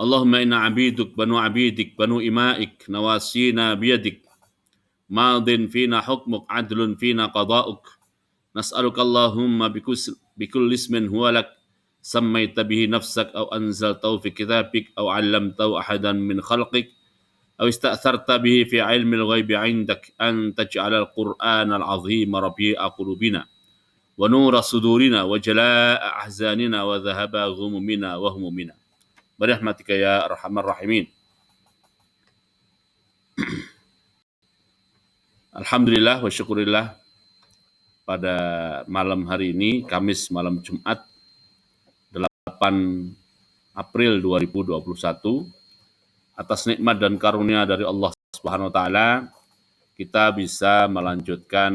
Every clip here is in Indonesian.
Allahumma inna abiduk banu abidik banu imaik nawasina biyadik madin fina hukmuk adlun fina qada'uk nas'aluka Allahumma bikulli ismin huwa lak sammaita bihi nafsak aw anzaltahu fi kitabik aw 'allamtahu ahadan min khalqik aw ista'tharta bihi fi 'ilmil ghaibi 'indak an taj'alal qur'anal 'azima rabi'a qulubina wa nura sudurina wa jalaa'a ahzanina wa dhahaba ghumumina wa humumina birahmatika ya arhamar rahimin. Alhamdulillah wa syukurillah, pada malam hari ini, Kamis malam Jumat 8 April 2021, atas nikmat dan karunia dari Allah Subhanahu wa taala, kita bisa melanjutkan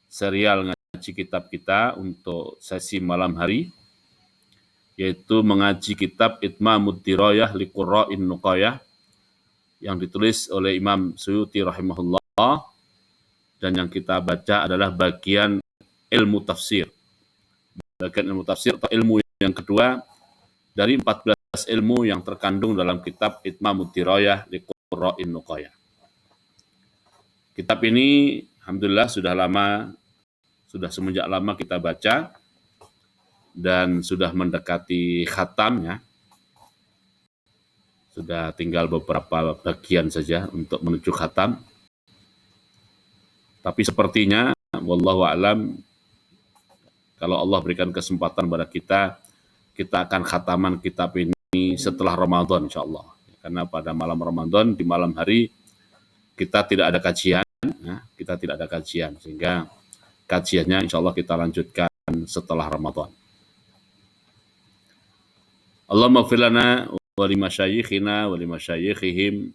serial ngaji kitab kita untuk sesi malam hari, yaitu mengaji kitab Itmamud Dirayah li Qurra'in Nuqayah yang ditulis oleh Imam Suyuti rahimahullah, dan yang kita baca adalah bagian ilmu tafsir. Bagian ilmu tafsir atau ilmu yang kedua dari 14 ilmu yang terkandung dalam kitab Itmamud Dirayah li Qurra'in Nuqayah. Kitab ini alhamdulillah sudah semenjak lama kita baca dan sudah mendekati khatamnya. Sudah tinggal beberapa bagian saja untuk menuju khatam. Tapi sepertinya wallahu a'lam, kalau Allah berikan kesempatan pada kita akan khataman kitab ini setelah Ramadan insyaallah. Karena pada malam Ramadan, di malam hari kita tidak ada kajian, sehingga kajiannya insyaallah kita lanjutkan setelah Ramadan. Allahumma ighfir lana wa li masyayikhina wa li masyayikhihim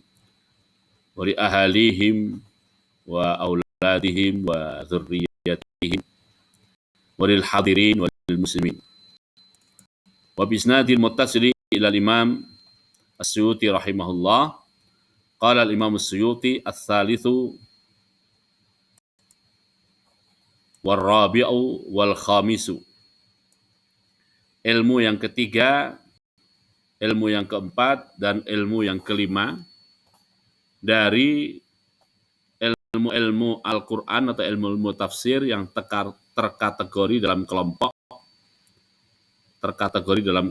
wa li ahalihim wa auladihim wa dzurriyyatihim wa lil hadirin wa lil muslimin. Wa bi isnadil muttasili ila al-Imam As-Suyuti rahimahullah, qala al-Imam As-Suyuti ats-tsalitsu wal rabi'u wal khamisu. Ilmu yang ketiga, ilmu yang keempat, dan ilmu yang kelima dari ilmu-ilmu Al-Quran atau ilmu-ilmu tafsir yang terkategori dalam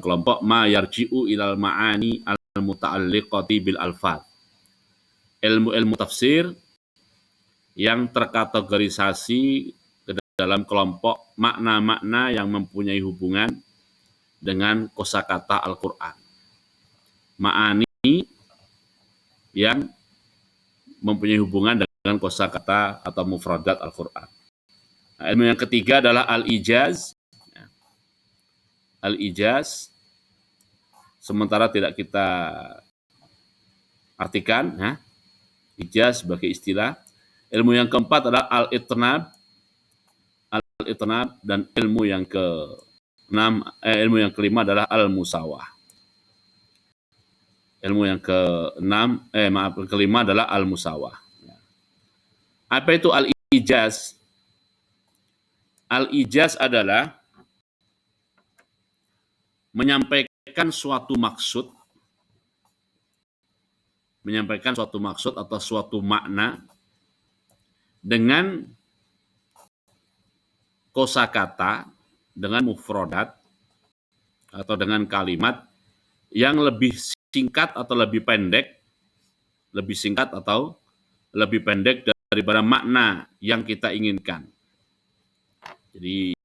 kelompok ma yarji'u ilal ma'ani al-muta'alliqati bil alfaz. Ilmu-ilmu tafsir yang terkategorisasi ke dalam kelompok makna-makna yang mempunyai hubungan dengan kosakata Al-Quran. Ma'ani yang mempunyai hubungan dengan kosakata atau mufradat Al-Quran. Nah, ilmu yang ketiga adalah al-ijaz. Al-ijaz sementara tidak kita artikan, ijaz sebagai istilah. Ilmu yang keempat adalah al-itnab, dan ilmu yang kelima adalah al-musawah. Ilmu yang kelima adalah al-musawah. Apa itu al-ijaz? Al-ijaz adalah menyampaikan suatu maksud atau suatu makna dengan kosakata, dengan mufradat atau dengan kalimat yang lebih singkat atau lebih pendek daripada makna yang kita inginkan. Jadi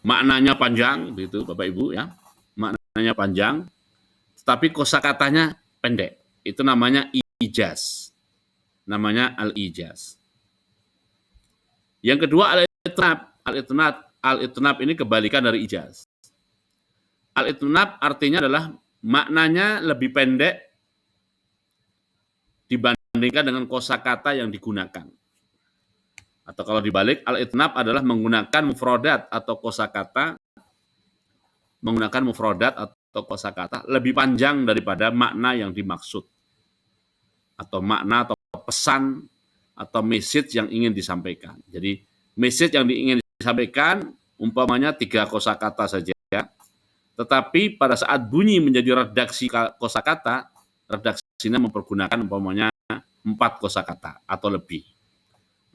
maknanya panjang, begitu Bapak Ibu ya. Maknanya panjang, tetapi kosakatanya pendek. Itu namanya ijaz. Namanya al-ijaz. Yang kedua al-itnab. Al-itnab ini kebalikan dari ijaz. Al-itnab artinya adalah maknanya lebih pendek dibandingkan dengan kosakata yang digunakan. Atau kalau dibalik, al-itnab adalah menggunakan mufradat atau kosakata lebih panjang daripada makna yang dimaksud, atau makna atau pesan atau message yang ingin disampaikan. Jadi message yang ingin disampaikan umpamanya 3 kosakata saja, Tetapi pada saat bunyi menjadi redaksi kosakata, redaksinya mempergunakan umpamanya 4 kosakata atau lebih.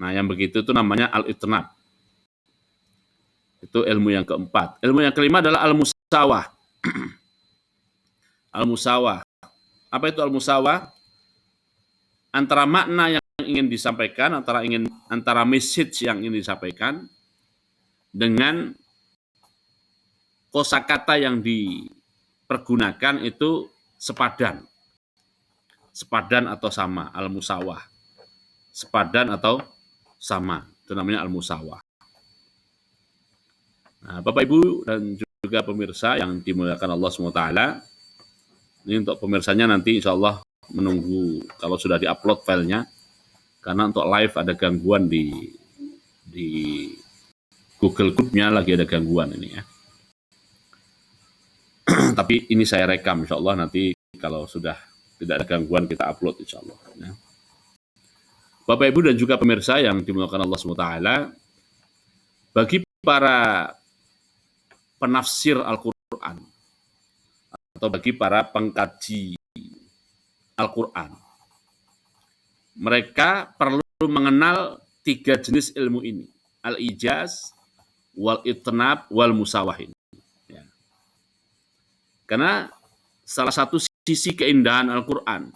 Nah, yang begitu itu namanya al-itnab. Itu ilmu yang keempat. Ilmu yang kelima adalah al-musawah. Al-musawah. Apa itu al-musawah? Antara makna yang ingin disampaikan, antara message yang ingin disampaikan dengan kosakata yang dipergunakan itu sepadan. Sepadan atau sama, al-musawah. Sepadan atau sama, itu namanya al-musawah. Nah, Bapak Ibu dan juga pemirsa yang dimuliakan Allah SWT, ini untuk pemirsanya nanti insya Allah menunggu kalau sudah diupload filenya, karena untuk live ada gangguan di Google Group-nya lagi ada gangguan ini ya. Tapi ini saya rekam insya Allah, nanti kalau sudah tidak ada gangguan kita upload insya Allah ya. Bapak Ibu dan juga pemirsa yang dimuliakan Allah SWT, bagi para penafsir Al-Quran atau bagi para pengkaji Al-Quran, mereka perlu mengenal 3 jenis ilmu ini, al-ijaz, wal-itnab, wal-musawahin. Ya. Karena salah satu sisi keindahan Al-Quran,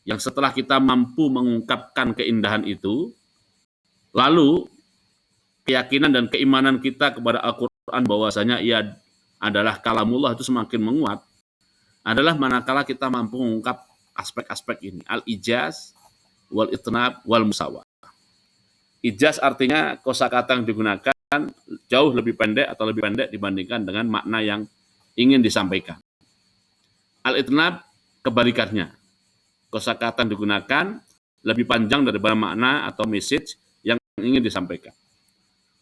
yang setelah kita mampu mengungkapkan keindahan itu, lalu keyakinan dan keimanan kita kepada Al-Quran bahwasanya ia adalah kalamullah itu semakin menguat, adalah manakala kita mampu mengungkap aspek-aspek ini, al-ijaz, wal-itnab, wal-musawah. Ijaz artinya kosakata yang digunakan jauh lebih pendek atau lebih pendek dibandingkan dengan makna yang ingin disampaikan. Al-itnab kebalikannya, kosakata yang digunakan lebih panjang daripada makna atau message yang ingin disampaikan.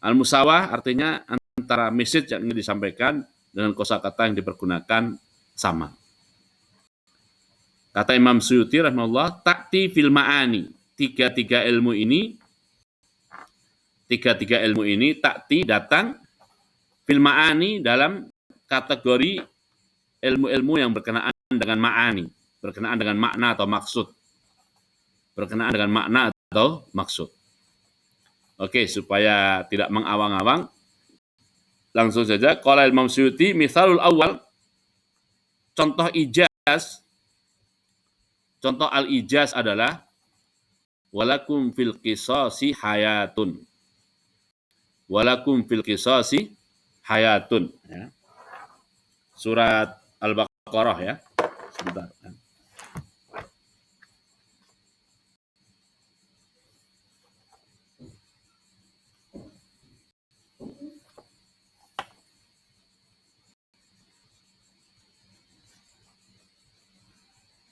Al-musawah artinya antara message yang ingin disampaikan dengan kosakata yang dipergunakan sama. Kata Imam Suyuti rahimahullah, ta'ti fil ma'ani. Tiga-tiga ilmu ini ta'ti datang fil ma'ani dalam kategori ilmu-ilmu yang berkenaan dengan ma'ani, berkenaan dengan makna atau maksud. Berkenaan dengan makna atau maksud. Oke, supaya tidak mengawang-awang, langsung saja. Qala Imam Suyuti, misalul awal, contoh ijaz, contoh al-ijaz adalah walakum fil qisasi hayatun. Walakum fil qisasi hayatun. Ya. Surat Al-Baqarah ya. Sebentar.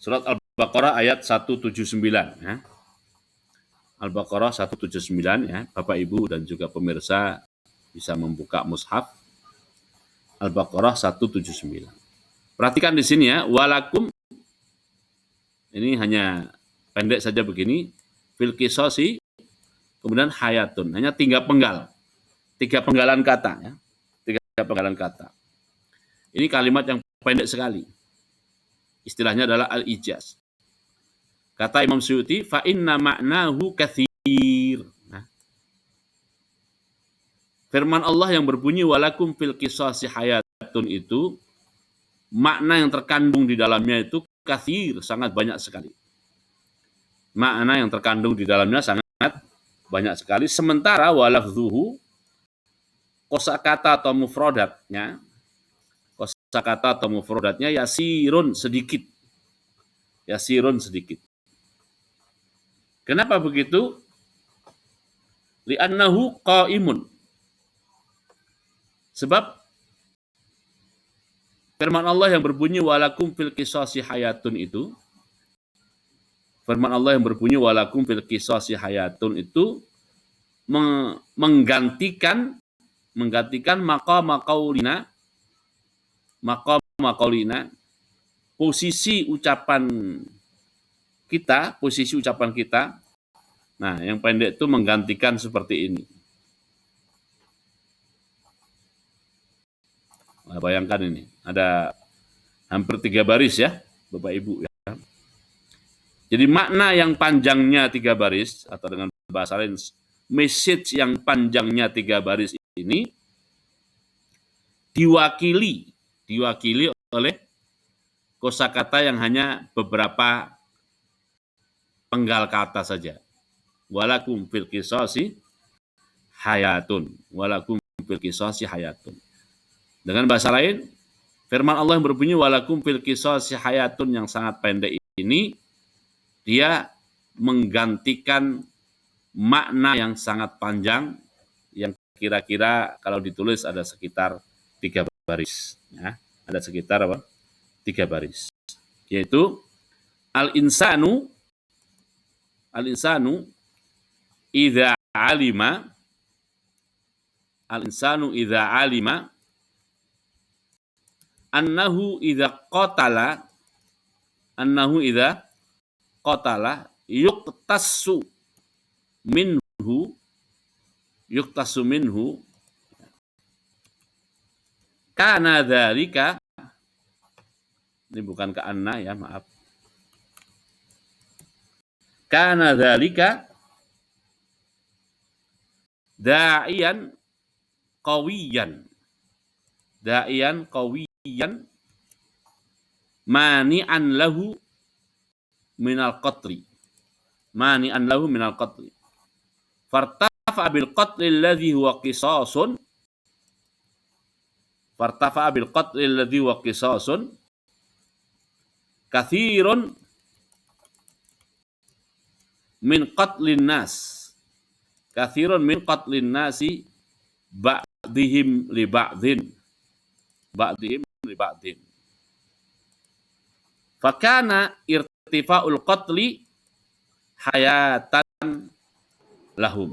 Surat Al-Baqarah ayat 179 ya. Al-Baqarah 179 ya. Bapak Ibu dan juga pemirsa bisa membuka mushaf. Al-Baqarah 179. Perhatikan di sini ya, walakum ini hanya pendek saja begini, fil qisasi kemudian hayatun, hanya 3 penggal. 3 penggalan kata ya. 3 penggalan kata. Ini kalimat yang pendek sekali. Istilahnya adalah al-ijaz. Kata Imam Suyuti, fa inna ma'nahu katsir. Nah, firman Allah yang berbunyi walakum fil qisasi hayatun itu, makna yang terkandung di dalamnya itu katsir, sangat banyak sekali. Makna yang terkandung di dalamnya sangat banyak sekali. Sementara walafzuhu, kosakata atau mufradatnya, yasirun sedikit. Yasirun sedikit. Kenapa begitu? Li'annahu qaimun. Sebab firman Allah yang berbunyi walakum fil qisasi hayatun itu, firman Allah yang berbunyi walakum fil qisasi hayatun itu menggantikan maqama qaulina, posisi ucapan kita. Nah, yang pendek itu menggantikan seperti ini. Nah, bayangkan ini, ada hampir 3 baris ya, Bapak Ibu ya. Jadi makna yang panjangnya 3 baris, atau dengan bahasa lain, message yang panjangnya 3 baris ini diwakili oleh kosakata yang hanya beberapa penggal kata saja. Walakum fil qisasi hayatun. Walakum fil qisasi hayatun. Dengan bahasa lain, firman Allah yang berbunyi walakum fil qisasi hayatun yang sangat pendek ini, dia menggantikan makna yang sangat panjang yang kira-kira kalau ditulis ada sekitar 3 baris. Ya. Ada sekitar 3 baris. Yaitu al-insanu idza alima annahu idza qatala yuqtassu minhu kana dzalika, ini bukan ke anna ya, maaf. Kana dzalika da'iyan qawiyan mani'an lahu minal qatli fartafa bil qatli alladhi huwa qisasun kathirun min qatlin nasi ba'dihim li ba'din fakana irtifa'ul qatli hayatan lahum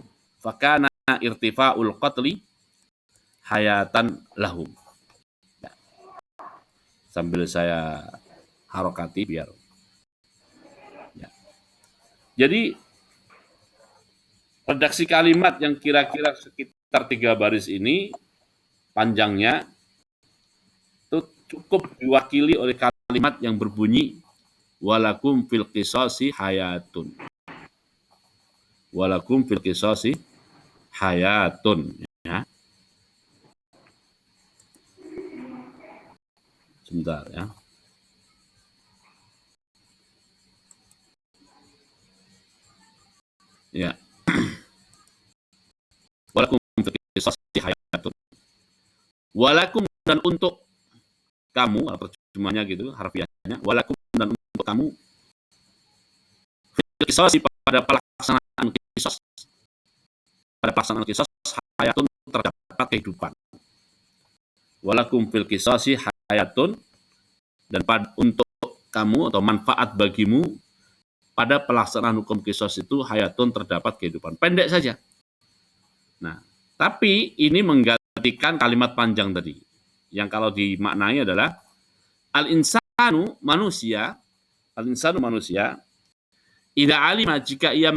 ya. Sambil saya harokati biar ya. Jadi redaksi kalimat yang kira-kira sekitar 3 baris ini panjangnya itu cukup diwakili oleh kalimat yang berbunyi walakum fil qisasi hayatun. Walakum fil qisasi hayatun ya. Sebentar ya. Ya. Walakum fil qisasi hayatun. Walakum dan untuk kamu, atau terjemahnya gitu, harfiahnya, walakum dan untuk kamu fil qisasi pada pelaksanaan qisas hayatun terdapat kehidupan. Walakum fil qisasi hayatun dan untuk kamu atau manfaat bagimu pada pelaksanaan hukum qisas itu hayatun terdapat kehidupan. Pendek saja. Nah, tapi ini menggantikan kalimat panjang tadi. Yang kalau dimaknai adalah al-insanu manusia idza alima jika ia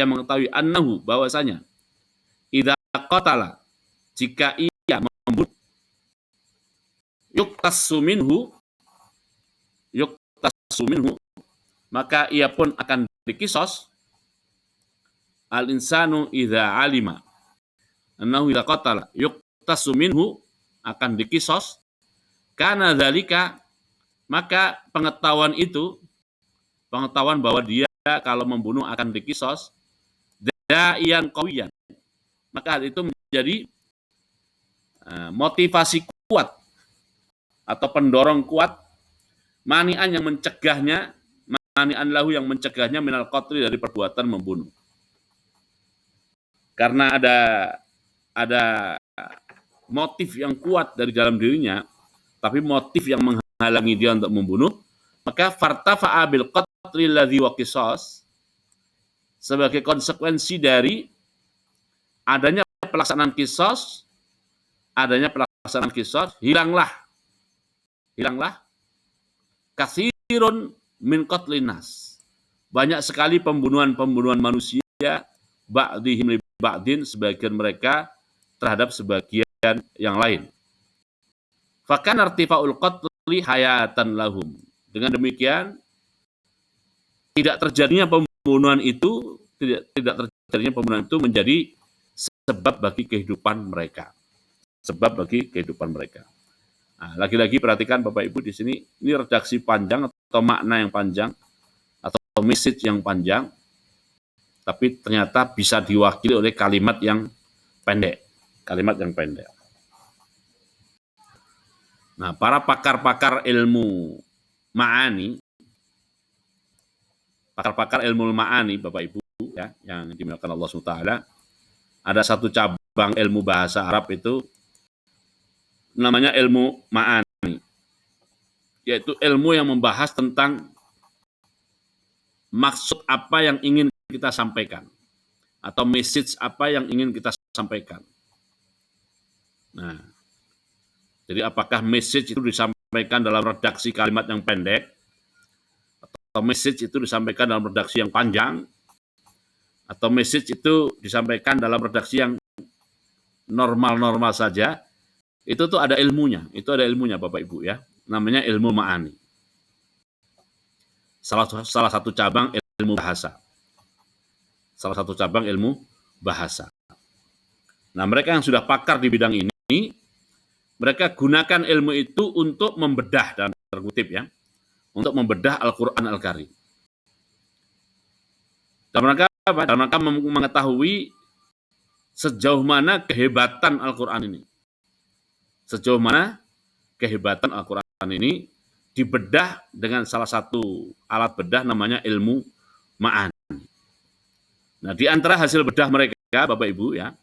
mengetahui annahu bahwasanya idza qatala jika ia membunuh yuqtassu minhu maka ia pun akan dikisos. Al-insanu idza alima annahu idza qatala yuqtassu minhu akan dikisos. Karena dzalika maka pengetahuan bahwa dia kalau membunuh akan dikisos da'iyan qawiyan, maka hal itu menjadi motivasi kuat atau pendorong kuat mani'an lahu yang mencegahnya minal qatli dari perbuatan membunuh. Karena ada motif yang kuat dari dalam dirinya, tapi motif yang menghalangi dia untuk membunuh, maka fartafa'a bil qatli alladhi wa qisas, sebagai konsekuensi dari adanya pelaksanaan qisas, hilanglah katsirun min qatlin nas, banyak sekali pembunuhan manusia ba'dihim li ba'din, sebagian mereka terhadap sebagian yang lain. Fakan artifa'ul qatli hayatan lahum. Dengan demikian tidak terjadinya pembunuhan itu menjadi sebab bagi kehidupan mereka. Nah, lagi-lagi perhatikan Bapak Ibu di sini, ini redaksi panjang atau makna yang panjang atau message yang panjang, tapi ternyata bisa diwakili oleh kalimat yang pendek. Nah, para pakar-pakar ilmu ma'ani, Bapak Ibu ya, yang dimuliakan Allah SWT, ada satu cabang ilmu bahasa Arab itu namanya ilmu ma'ani, yaitu ilmu yang membahas tentang maksud apa yang ingin kita sampaikan atau message apa yang ingin kita sampaikan. Nah, jadi apakah message itu disampaikan dalam redaksi kalimat yang pendek, atau message itu disampaikan dalam redaksi yang panjang, atau message itu disampaikan dalam redaksi yang normal-normal saja, itu tuh ada ilmunya. Itu ada ilmunya Bapak Ibu ya. Namanya ilmu ma'ani. Salah satu cabang ilmu bahasa. Nah, mereka yang sudah pakar di bidang ini, mereka gunakan ilmu itu untuk membedah, dalam terkutip ya, untuk membedah Al-Quran Al-Karim. Dalam rangka apa? Dalam rangka mengetahui sejauh mana kehebatan Al-Quran ini. Sejauh mana kehebatan Al-Quran ini dibedah dengan salah satu alat bedah namanya ilmu ma'ani. Nah, di antara hasil bedah mereka, Bapak Ibu ya,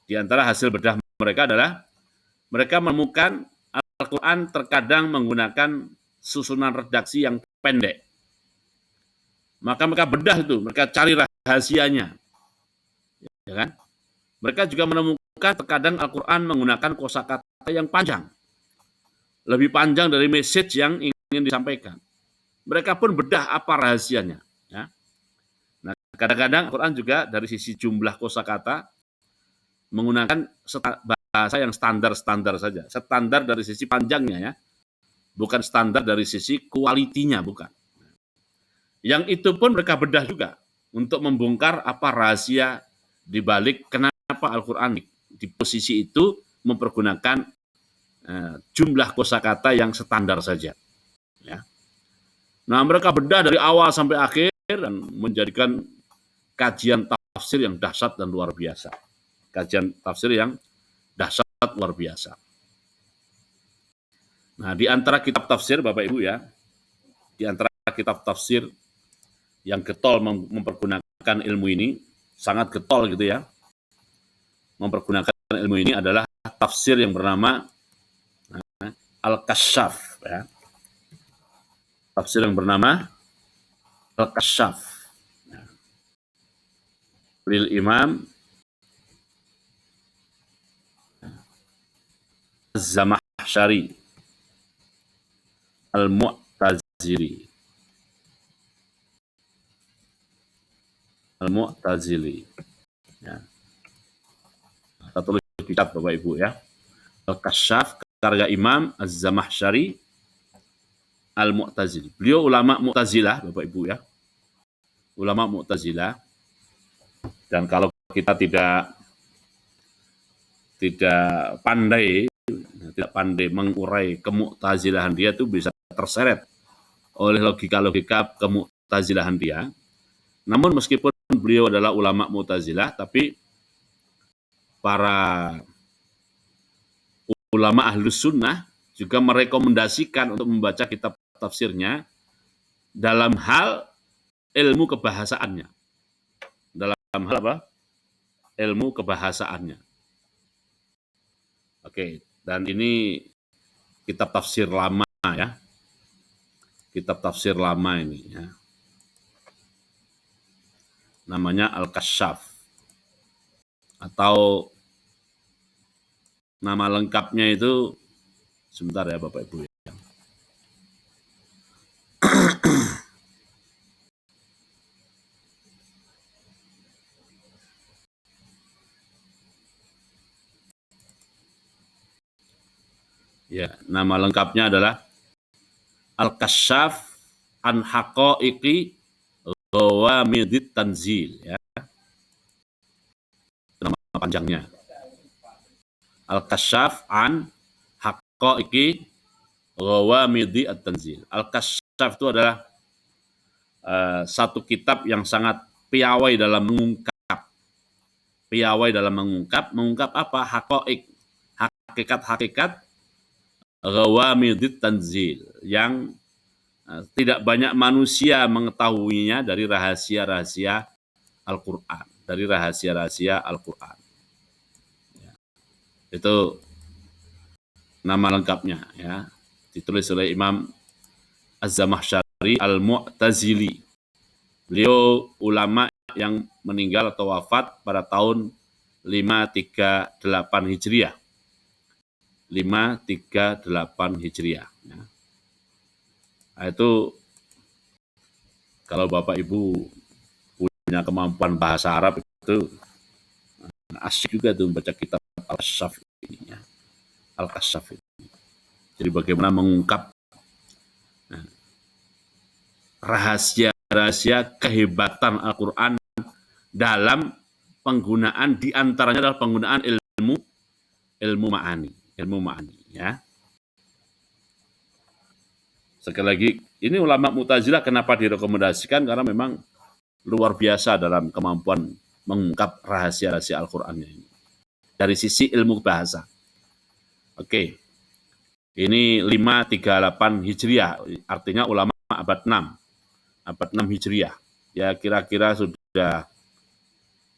di antara hasil bedah mereka adalah mereka menemukan Al-Quran terkadang menggunakan susunan redaksi yang pendek. Maka mereka bedah itu, mereka cari rahasianya. Ya kan? Mereka juga menemukan terkadang Al-Quran menggunakan kosakata yang panjang. Lebih panjang dari message yang ingin disampaikan. Mereka pun bedah apa rahasianya. Ya. Nah, kadang-kadang Al-Quran juga dari sisi jumlah kosakata menggunakan bahasa yang standar-standar saja. Standar dari sisi panjangnya ya. Bukan standar dari sisi kualitinya, bukan. Yang itu pun mereka bedah juga untuk membongkar apa rahasia di balik kenapa Al-Quran di posisi itu mempergunakan jumlah kosakata yang standar saja. Ya. Nah, mereka bedah dari awal sampai akhir dan menjadikan kajian tafsir yang dahsyat dan luar biasa. Nah, di antara kitab tafsir, Bapak Ibu ya, di antara kitab tafsir yang getol mempergunakan ilmu ini, sangat getol gitu ya, mempergunakan ilmu ini adalah tafsir yang bernama Al-Kasyaf ya. Tafsir yang bernama Al-Kasyaf lil Imam Az-Zamakhsyari Al-Mu'tazili ya. Kita tulis di chat Bapak Ibu ya. Al-Kasyaf karya Imam Az-Zamakhsyari Al-Mu'tazili. Beliau ulama Mu'tazilah Bapak Ibu ya. Ulama Mu'tazilah. Dan kalau kita tidak pandai mengurai kemu'tazilahan dia, itu bisa terseret oleh logika-logika kemu'tazilahan dia. Namun meskipun beliau adalah ulama Mu'tazilah, tapi para ulama Ahlus Sunnah juga merekomendasikan untuk membaca kitab tafsirnya dalam hal ilmu kebahasaannya. Dalam hal apa? Ilmu kebahasaannya. Oke, dan ini kitab tafsir lama ya. Kitab tafsir lama ini ya. Namanya Al-Kasyaf. Atau nama lengkapnya itu, sebentar ya Bapak Ibu ya. Ya, nama lengkapnya adalah Al-Kasyaf an Haqaiqi Ghawamidit Tanzil, ya, nama panjangnya. Al-Kasyaf an Haqaiqi Ghawamidit Tanzil. Al-Kasyaf itu adalah satu kitab yang sangat piawai dalam mengungkap. Piawai dalam mengungkap apa? Haqaiq, hakikat-hakikat Ghawamidit Tanzil, yang tidak banyak manusia mengetahuinya dari rahasia-rahasia Al-Quran. Dari rahasia-rahasia Al-Quran. Ya. Itu nama lengkapnya, ya. Ditulis oleh Imam Az-Zamakhsyari Al-Mu'tazili. Beliau ulama yang meninggal atau wafat pada tahun 538 Hijriah. 538 Hijriah. Ya. Nah, itu kalau Bapak Ibu punya kemampuan bahasa Arab itu asyik juga tuh baca kitab Al-Kasyaf ini, ya. Al-Kasyaf ini. Jadi bagaimana mengungkap rahasia-rahasia kehebatan Al-Quran dalam penggunaan, diantaranya adalah penggunaan ilmu ma'ani, ya. Sekali lagi, ini ulama Mu'tazilah kenapa direkomendasikan? Karena memang luar biasa dalam kemampuan mengungkap rahasia-rahasia Al-Qur'annya ini. Dari sisi ilmu bahasa. Oke. Ini 538 Hijriah, artinya ulama abad 6. Abad 6 Hijriah. Ya kira-kira sudah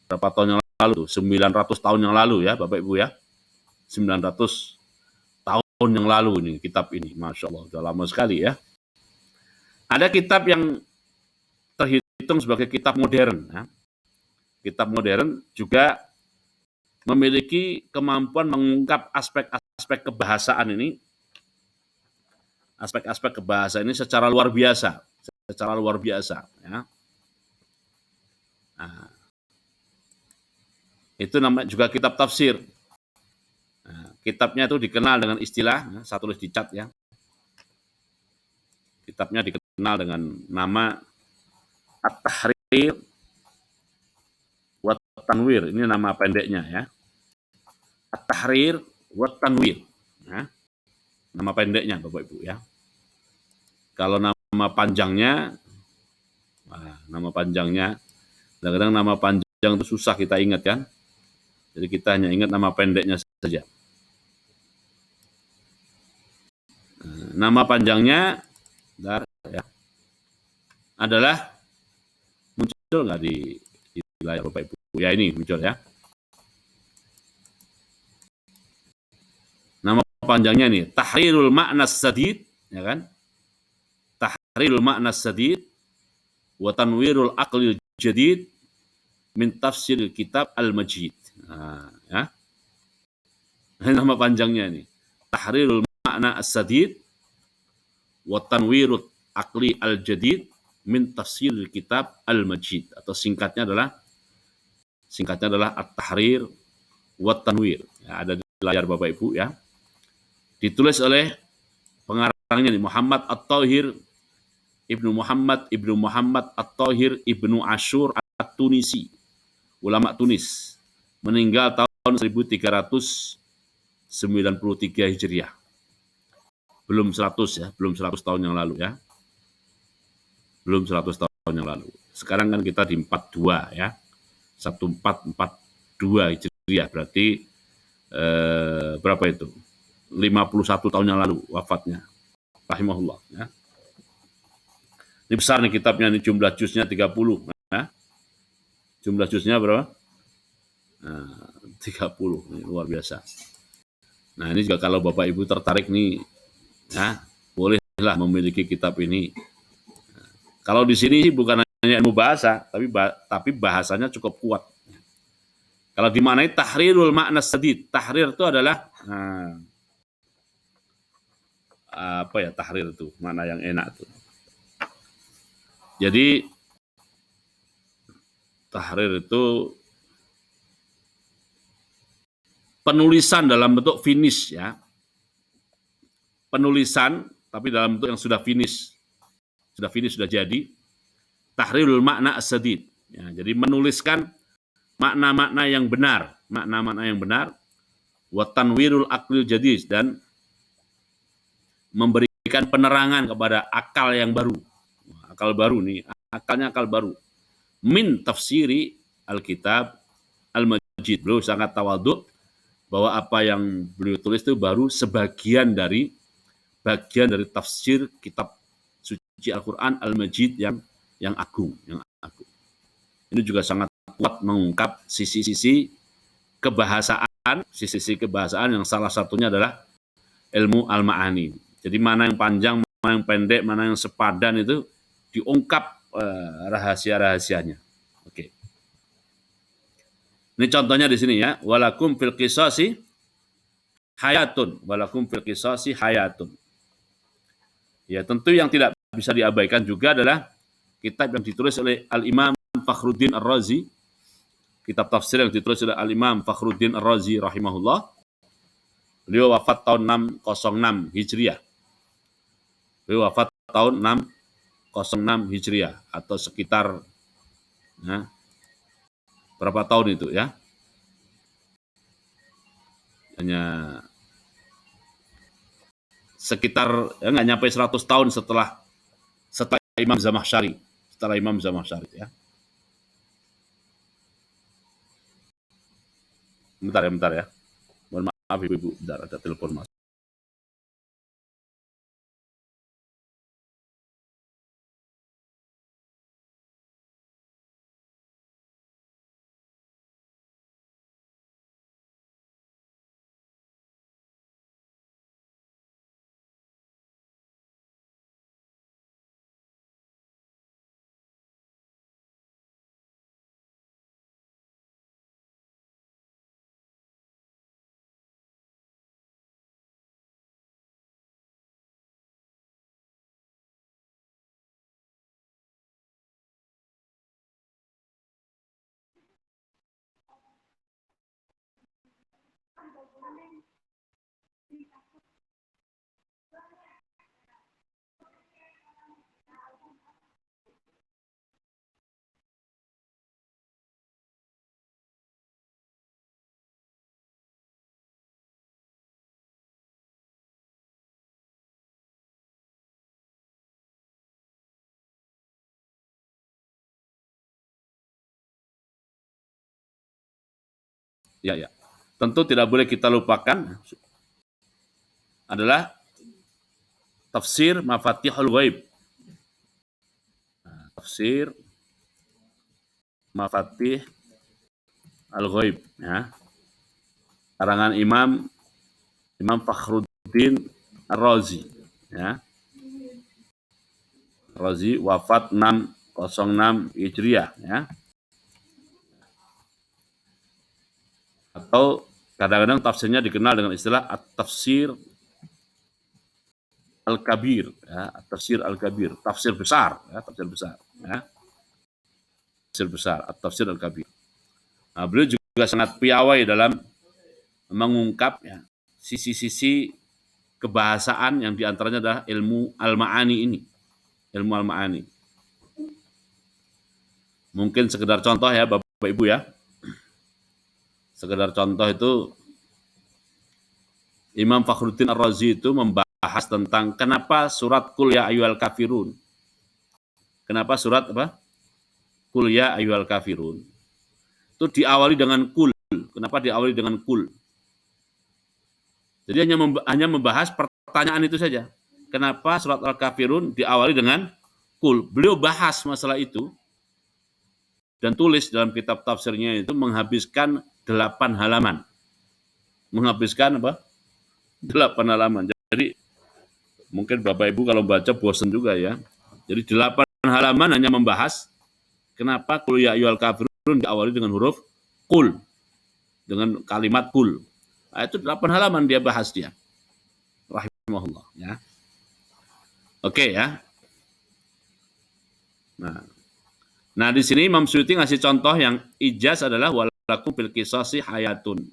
berapa tahun yang lalu? 900 tahun yang lalu, ya Bapak Ibu, ya. 900 tahun yang lalu ini kitab ini. Masya Allah, sudah lama sekali, ya. Ada kitab yang terhitung sebagai kitab modern, ya. Kitab modern juga memiliki kemampuan mengungkap aspek-aspek kebahasaan ini, aspek-aspek kebahasaan ini secara luar biasa, ya. Nah, itu namanya juga kitab tafsir. Nah, kitabnya itu dikenal dengan istilah, saya tulis di cat, ya. Kitabnya dikenal dengan nama At-Tahrir wa Tanwir. Ini nama pendeknya, ya. At-Tahrir wa Tanwir. Nah, nama pendeknya Bapak Ibu, ya. Kalau nama panjangnya, kadang-kadang nama panjang itu susah kita ingat, kan. Jadi kita hanya ingat nama pendeknya saja. Nama panjangnya ya, adalah, muncul nggak di layar Bapak Ibu? Ya, ini muncul, ya. Nama panjangnya nih, Tahrirul Ma'nas Sadid, ya kan? Tahrirul Ma'nas Sadid wa Tanwirul Aqlil Jadid min Tafsir Kitab Al-Majid. Nah, ya. Nama panjangnya nih, Tahrirul Ma'nas Sadid wa Tanwirul Aqli Al-Jadid min Tafsir Kitab Al-Majid, atau singkatnya adalah At-Tahrir wa Tanwir. Ya, ada di layar Bapak Ibu, ya. Ditulis oleh pengarangnya nih, Muhammad At-Thahir Ibnu Muhammad At-Thahir Ibnu Ashur At-Tunisi, ulama Tunis, meninggal tahun 1393 Hijriah. Belum 100, ya, belum 100 tahun yang lalu, ya. Belum 100 tahun yang lalu. Sekarang kan kita di 42, ya. 1442 Hijriah, berarti berapa itu? 51 tahun yang lalu wafatnya. Rahimahullah, ya. Ini besar nih kitabnya, nih jumlah juznya 30. Nah, jumlah juznya berapa? 30. Ini luar biasa. Nah, ini juga kalau Bapak Ibu tertarik nih, ya, bolehlah memiliki kitab ini. Nah, kalau di sini bukan hanya ilmu bahasa, tapi bahasanya cukup kuat. Kalau dimaknai tahrirul ma'nas sadid, tahrir itu adalah apa ya, tahrir itu mana yang enak tuh. Jadi tahrir itu penulisan dalam bentuk finish, ya. penulisan, tapi dalam bentuk yang sudah finish, sudah jadi. Tahrirul makna as-sadid. Ya, jadi menuliskan makna-makna yang benar, wa tanwirul aqlil jadid, dan memberikan penerangan kepada akal yang baru. Akal baru nih, akalnya akal baru. Min tafsiri Alkitab Al-Majid. Beliau sangat tawadhu bahwa apa yang beliau tulis itu baru sebagian dari tafsir kitab suci Al-Quran Al-Majid yang agung. Ini juga sangat kuat mengungkap sisi-sisi kebahasaan yang salah satunya adalah ilmu al-ma'ani. Jadi mana yang panjang, mana yang pendek, mana yang sepadan, itu diungkap rahasia-rahasianya. Oke. Ini contohnya di sini ya. Walakum fil qisasi hayatun. Ya, tentu yang tidak bisa diabaikan juga adalah kitab yang ditulis oleh Al-Imam Fakhruddin Ar-Razi. Kitab tafsir yang ditulis oleh Al-Imam Fakhruddin Ar-Razi rahimahullah. Beliau wafat tahun 606 Hijriah. Atau sekitar berapa tahun itu ya? Hanya sekitar nggak nyampe 100 tahun setelah Imam Zamakhsyari. Ya. Bentar ya. Mohon maaf Ibu, bentar ada telepon masuk. Ya. Tentu tidak boleh kita lupakan adalah tafsir Mafatihul Ghaib. Tafsir Mafatih Al-Ghaib ya. Karangan Imam Fakhruddin Ar-Razi ya. Razi wafat 606 Hijriah ya. Atau kadang-kadang tafsirnya dikenal dengan istilah At-Tafsir Al-Kabir ya, At-Tafsir Al-Kabir, tafsir besar ya. Tafsir besar, At-Tafsir Al-Kabir. Nah, beliau juga sangat piawai dalam mengungkap ya, sisi-sisi kebahasaan yang diantaranya adalah ilmu al-ma'ani ini. Ilmu al-ma'ani. Mungkin sekedar contoh ya Bapak Ibu ya. Sekedar contoh itu Imam Fakhruddin Ar-Razi itu membahas tentang kenapa surat Qul ya ayyuhal kafirun. Kenapa surat apa? Qul ya ayyuhal kafirun. Itu diawali dengan kul. Kenapa diawali dengan kul? Jadi hanya membahas pertanyaan itu saja. Kenapa surat Al-Kafirun diawali dengan kul? Beliau bahas masalah itu dan tulis dalam kitab tafsirnya itu menghabiskan 8 halaman. Menghabiskan apa? 8 halaman. Jadi mungkin Bapak Ibu kalau baca bosan juga ya. Jadi 8 halaman hanya membahas kenapa Qul ya ayyuhal kafirun diawali dengan huruf kul. Dengan kalimat kul. Nah, itu 8 halaman dia bahas dia. Rahimahullah ya. Oke ya. Nah di sini Imam Suyuti ngasih contoh yang ijaz adalah walakum fil qisasi hayatun.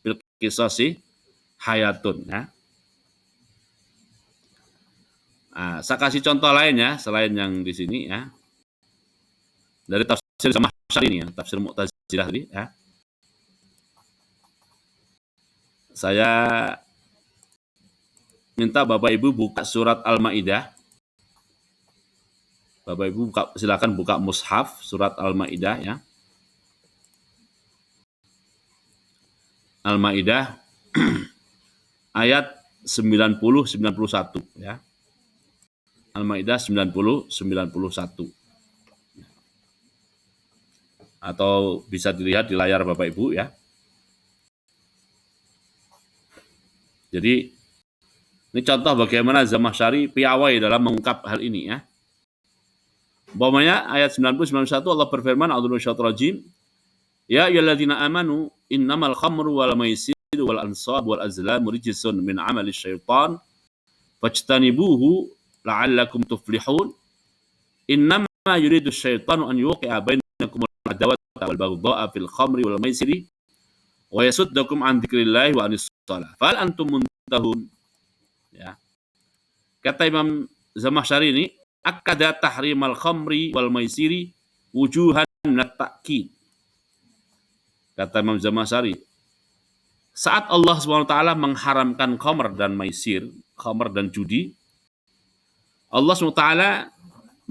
Fil qisasi hayatun ya. Nah, saya kasih contoh lain ya, selain yang di sini ya. Dari tafsir Zamakhsyari ini ya, tafsir Mu'tazilah tadi ya. Saya minta Bapak Ibu buka surat Al-Maidah. Bapak Ibu silakan buka mushaf surat Al-Maidah ya. Al-Maidah ayat 90-91 ya. Al-Maidah 90-91. Atau bisa dilihat di layar Bapak Ibu ya. Jadi ini contoh bagaimana Zamakhsyari piawai dalam mengungkap hal ini ya. Umpamanya ayat 90-91 Allah berfirman, a'udzu minasyaitonir rajim. Ya ayyuhalladzina amanu innamal khamru wal maisiru wal ansab wal azlamu rijsun min amali syaitan fajtanibuhu la'allakum tuflihun. Innama yuridu syaitanu an yuqi'a bainakumul adawata wal baghdha'a fil khamri wal maisiri wa yasuddakum an dzikrillahi wa anis shalah. Fal antum muntahun. Ya. Kata Imam Zamakhsyari ini, akada tahrimal khamri wal maisiri wujuhan minat ta'kid. Kata Imam Zamakhsyari, saat Allah SWT mengharamkan khamr dan maisir, khamr dan judi, Allah SWT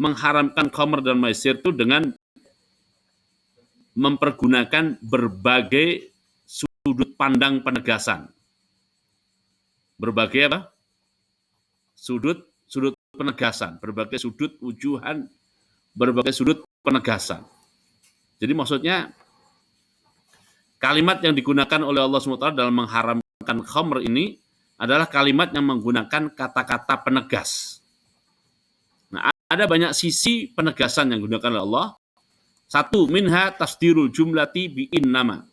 mengharamkan khamr dan maisir itu dengan mempergunakan berbagai sudut pandang penegasan. Berbagai apa? Sudut penegasan, berbagai sudut wujuhan, berbagai sudut penegasan. Jadi maksudnya kalimat yang digunakan oleh Allah SWT dalam mengharamkan khamr ini adalah kalimat yang menggunakan kata-kata penegas. Nah, ada banyak sisi penegasan yang digunakan oleh Allah. Satu, minha tasdirul jumlati bi'in nama.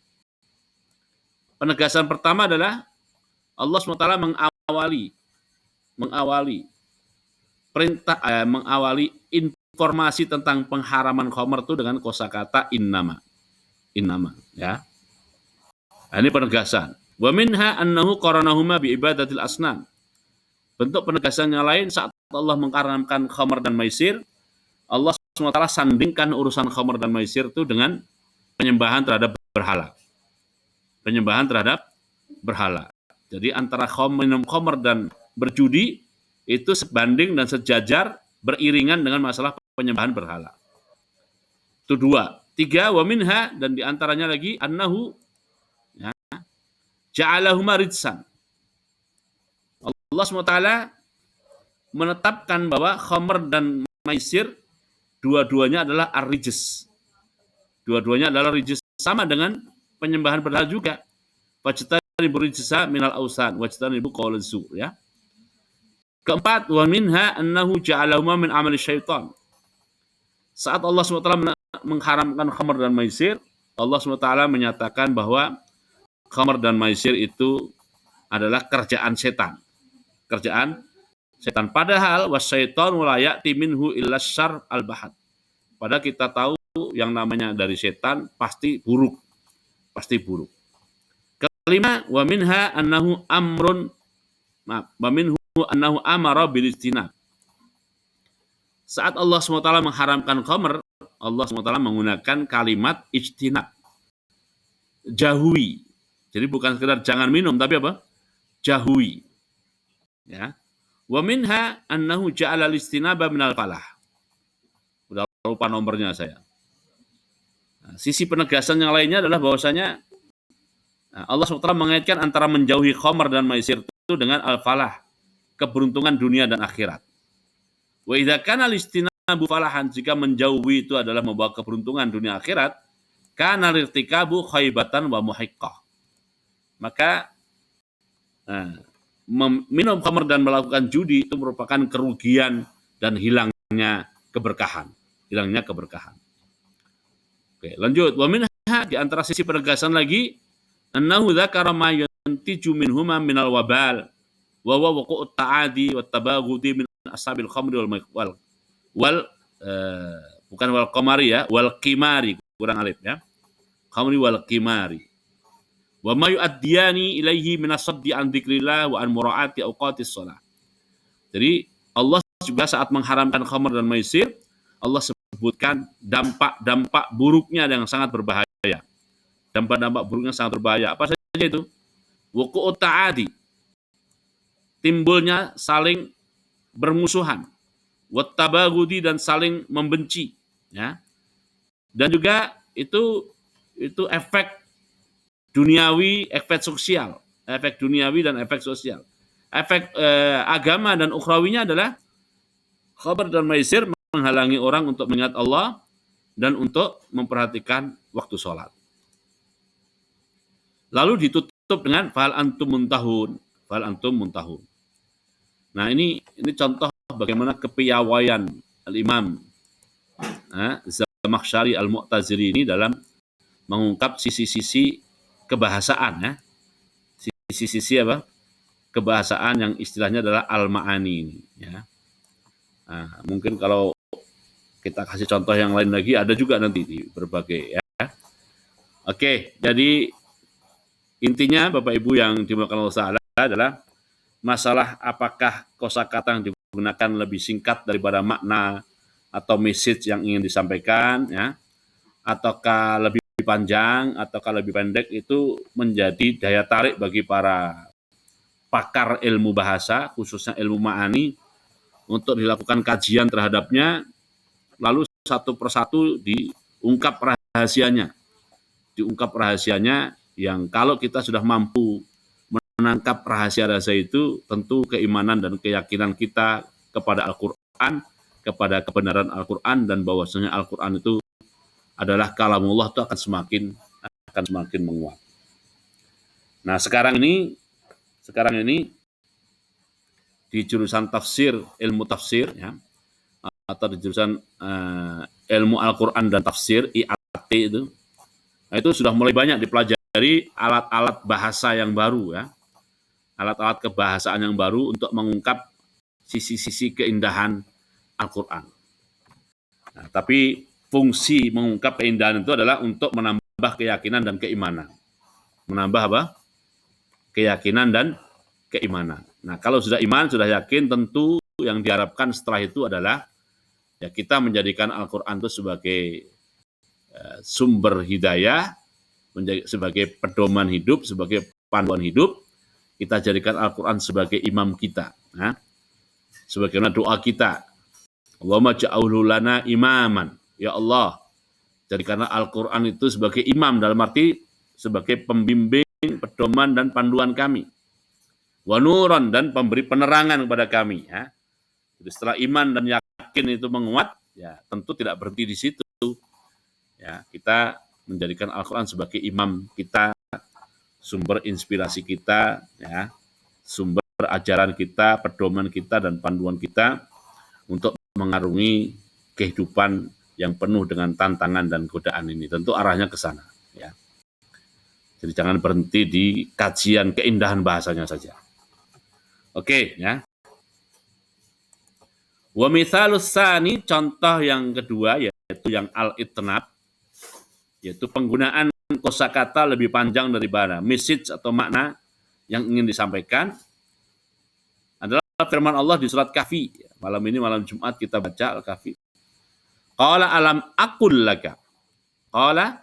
Penegasan pertama adalah Allah SWT mengawali informasi tentang pengharaman khamr itu dengan kosakata innama ya. Nah, ini penegasan. Wa minha annahu qaranahuma bi ibadatil asnam. Bentuk penegasan yang lain saat Allah mengharamkan khamr dan maisir, Allah SWT sandingkan urusan khamr dan maisir itu dengan penyembahan terhadap berhala. Penyembahan terhadap berhala. Jadi antara minum khamr dan berjudi itu sebanding dan sejajar beriringan dengan masalah penyembahan berhala. Itu dua. Tiga, wa minha, dan diantaranya lagi annahu ya, ja'alahuma rijsan. Allah SWT menetapkan bahwa khamr dan maisir dua-duanya adalah ar-rijs. Dua-duanya adalah rijs, sama dengan penyembahan berhala juga. Wajtanibu rijsa minal ausan wajtanibu qaulaz zur ya. Keempat, wa minha annahu ja'alahuma min amali syaitan. Saat Allah SWT mengharamkan khamr dan maisir, Allah SWT menyatakan bahwa khamr dan maisir itu adalah kerjaan setan. Kerjaan setan. Padahal wasyaitan la ya'ti minhu illa syarr al-bahad. Padahal kita tahu yang namanya dari setan pasti buruk. Pasti buruk. Kelima, wa minha annahu amara bil istinab. Saat Allah SWT mengharamkan khamr, Allah SWT menggunakan kalimat ijtinab. Jauhi. Jadi bukan sekedar jangan minum, tapi apa? Jauhi. Ya. Wa minha annahu ja'ala al-istinaba minal falah. Udah lupa nomornya saya. Nah, sisi penegasan yang lainnya adalah bahwasanya Allah SWT mengaitkan antara menjauhi khamr dan maisir itu dengan al-falah, keberuntungan dunia dan akhirat. Wa idza kana al-istinabu falahan, jika menjauhi itu adalah membawa keberuntungan dunia akhirat, kana irtikabu khaybatan wa muhiqqah. Maka minum khamr dan melakukan judi itu merupakan kerugian dan hilangnya keberkahan. Oke, lanjut. Wa minha, di antara sisi penegasan lagi, annahu dzakara ma yantiju minhuma minal wabal wa huwa wuqu'ut ta'adi wat tabaghudi min ashabil khamri bukan wal qamari ya, wal qimari, kurang alif ya. Khamri wal qimari. Wa ma yu'addiyani ilaihi min as-saddi an dzikrillah wa an mura'ati awqatis shalah. Jadi Allah juga saat mengharamkan khamr dan maisir, Allah sebutkan dampak-dampak buruknya yang sangat berbahaya. Dampak-dampak buruknya sangat berbahaya. Apa saja itu? Wuqu'ut ta'adi, timbulnya saling bermusuhan. Wattabagudi, dan saling membenci. Ya. Dan juga itu efek duniawi, efek sosial. Efek duniawi dan efek sosial. Efek agama dan ukhrawinya adalah khamr dan maisir menghalangi orang untuk mengingat Allah dan untuk memperhatikan waktu sholat. Lalu ditutup dengan fal antum muntahun. Fal antum muntahun. Nah, ini contoh bagaimana kepiawaian Al-Imam Zamakhsyari Al-Mu'tazili ini dalam mengungkap sisi-sisi kebahasaan, ya. Sisi-sisi apa? Kebahasaan yang istilahnya adalah al-ma'ani ini, ya. Nah, mungkin kalau kita kasih contoh yang lain lagi ada juga nanti di berbagai, ya. Oke, jadi intinya Bapak Ibu yang dimuliakan Allah Ta'ala adalah masalah apakah kosakata yang digunakan lebih singkat daripada makna atau message yang ingin disampaikan, ya, ataukah lebih panjang ataukah lebih pendek, itu menjadi daya tarik bagi para pakar ilmu bahasa, khususnya ilmu ma'ani, untuk dilakukan kajian terhadapnya, lalu satu persatu diungkap rahasianya, yang kalau kita sudah mampu menangkap rahasia-rahasia itu, tentu keimanan dan keyakinan kita kepada Al-Quran, kepada kebenaran Al-Quran, dan bahwasanya Al-Quran itu adalah kalamullah, itu akan semakin menguat. Nah, sekarang ini di jurusan tafsir, ilmu tafsir, ya, atau di jurusan ilmu Al-Quran dan tafsir, IAT itu, nah, itu sudah mulai banyak dipelajari alat-alat bahasa yang baru, ya, alat-alat kebahasaan yang baru untuk mengungkap sisi-sisi keindahan Al-Quran. Nah, tapi fungsi mengungkap keindahan itu adalah untuk menambah keyakinan dan keimanan. Menambah apa? Keyakinan dan keimanan. Nah, kalau sudah iman, sudah yakin, tentu yang diharapkan setelah itu adalah, ya, kita menjadikan Al-Quran itu sebagai sumber hidayah, sebagai pedoman hidup, sebagai panduan hidup. Kita jadikan Al-Quran sebagai imam kita. Nah, sebagaimana doa kita, Allahumma ja'alhu lana imaman. Ya Allah, jadikanlah Al-Quran itu sebagai imam, dalam arti sebagai pembimbing, pedoman, dan panduan kami. Wa nuran, dan pemberi penerangan kepada kami. Ya. Jadi setelah iman dan yakin itu menguat, ya, tentu tidak berhenti di situ. Ya, kita menjadikan Al-Quran sebagai imam kita, sumber inspirasi kita, ya, sumber ajaran kita, pedoman kita, dan panduan kita untuk mengarungi kehidupan yang penuh dengan tantangan dan godaan ini. Tentu arahnya ke sana, ya. Jadi jangan berhenti di kajian keindahan bahasanya saja. Oke, ya. Wa mithalus tsani, contoh yang kedua, yaitu yang al-itnab, yaitu penggunaan kosakata lebih panjang daripada message atau makna yang ingin disampaikan, adalah firman Allah di surat Kahfi. Malam ini, malam Jumat, kita baca Al-Kahfi. Qala alam aqul laka. Qala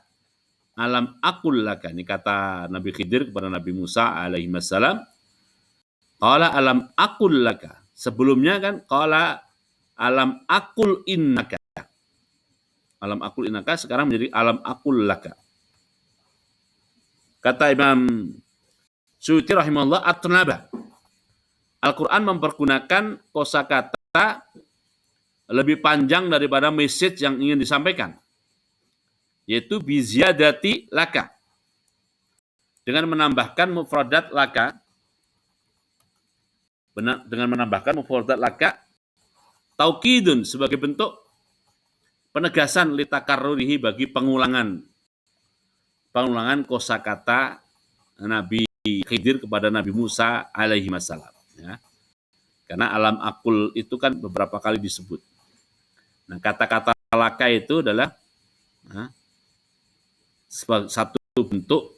alam aqul laka. Ini kata Nabi Khidir kepada Nabi Musa alaihi wassalam. Qala alam aqul laka. Sebelumnya kan qala alam aqul innaka. Alam aqul innaka, sekarang menjadi alam aqul laka. Kata Imam Suyuti rahimahullah, atnaba. Al-Quran mempergunakan kosakata lebih panjang daripada message yang ingin disampaikan, yaitu biziyadati laka, dengan menambahkan mufradat laka, taukidun, sebagai bentuk penegasan litakarrurihi, bagi pengulangan kosakata Nabi Khidir kepada Nabi Musa alaihi wassalam, ya. Karena alam aqul itu kan beberapa kali disebut. Nah, kata-kata laka itu adalah satu bentuk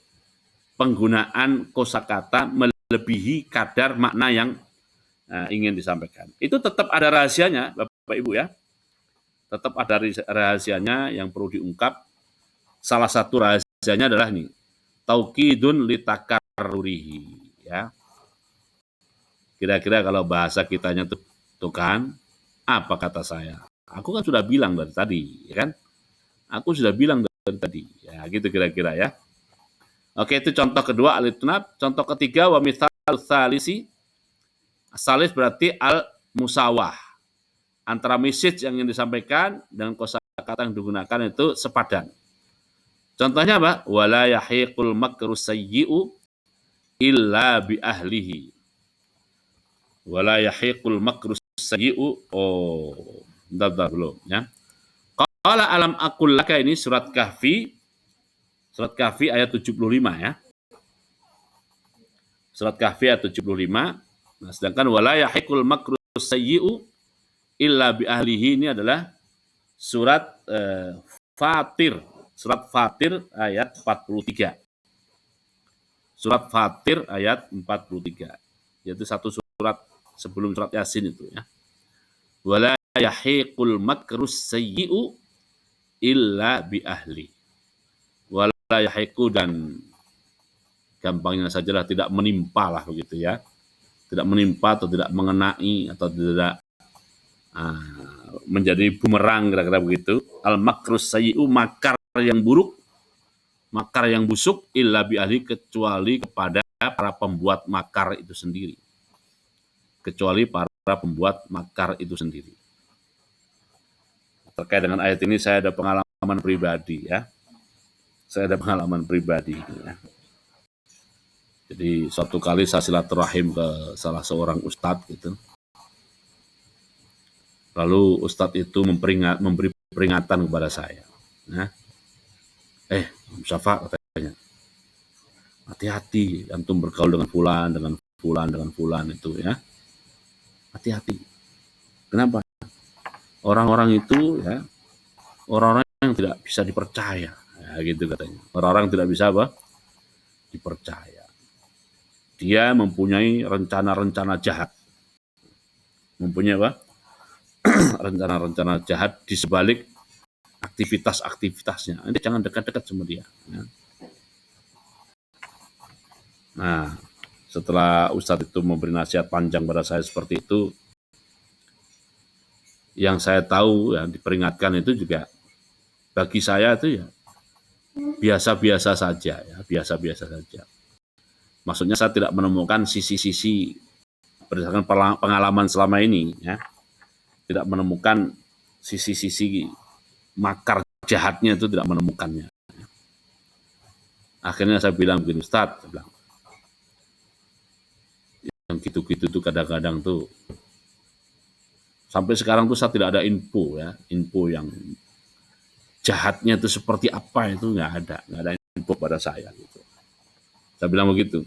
penggunaan kosakata melebihi kadar makna yang ingin disampaikan. Itu tetap ada rahasianya, Bapak Ibu ya. Tetap ada rahasianya yang perlu diungkap. Salah satu rahasianya adalah nih, taukidun litakarrurihi ya. Kira-kira kalau bahasa kitanya tuh kan, apa kata saya? Aku kan sudah bilang dari tadi, ya kan? Aku sudah bilang dari tadi, ya gitu kira-kira ya. Oke, itu contoh kedua al-itnab. Contoh ketiga wa mithal tsalisi. Salis berarti al-musawah. Antara message yang ingin disampaikan dengan kosakata yang digunakan itu sepadan. Contohnya apa? Wala yahiqul makru sayyi'u illa bi ahlihi. Wala yahiqul makru sayyi'u. Oh, bentar belum ya. Qala alam aqul laka, ini surat Kahfi. Surat Kahfi ayat 75 ya. Surat Kahfi ayat 75. Nah, sedangkan wala yahiqul makru sayyi'u illa bi ahlihi ini adalah surat Fatir. Surat Fatir ayat 43. Surat Fatir ayat 43. Yaitu satu surat sebelum surat Yasin itu ya. Wala yahiqul makru sayyi'u illa bi ahli. Wala yahiqu, dan gampangnya sajalah tidak menimpa lah begitu ya. Tidak menimpa atau tidak mengenai atau tidak menjadi bumerang, kira-kira begitu. Al-makrus sayyi'u, makar yang buruk, makar yang busuk, illa bi ahli, kecuali kepada para pembuat makar itu sendiri. Kecuali para pembuat makar itu sendiri. Terkait dengan ayat ini saya ada pengalaman pribadi ya. Saya ada pengalaman pribadi ya. Jadi suatu kali saya silaturahim ke salah seorang ustadz gitu. Lalu ustadz itu memberi peringatan kepada saya. Nah, Mustafa katanya, hati-hati antum bergaul dengan fulan itu ya. Hati-hati. Kenapa? Orang-orang itu ya, orang-orang yang tidak bisa dipercaya. Ya, gitu katanya. Orang-orang tidak bisa apa? Dipercaya. Dia mempunyai rencana-rencana jahat. Mempunyai apa? Rencana-rencana jahat di sebalik aktivitas-aktivitasnya. Anda jangan dekat-dekat sama dia. Ya. Nah, setelah Ustadz itu memberi nasihat panjang pada saya seperti itu, yang saya tahu ya diperingatkan itu juga bagi saya itu ya biasa-biasa saja ya, biasa-biasa saja. Maksudnya saya tidak menemukan sisi-sisi berdasarkan pengalaman selama ini ya. Tidak menemukan sisi-sisi makar jahatnya, itu tidak menemukannya. Akhirnya saya bilang begini, Ustadz, saya bilang, yang gitu-gitu tuh kadang-kadang tuh sampai sekarang tuh saya tidak ada info ya, info yang jahatnya itu seperti apa itu nggak ada info pada saya gitu. Saya bilang begitu.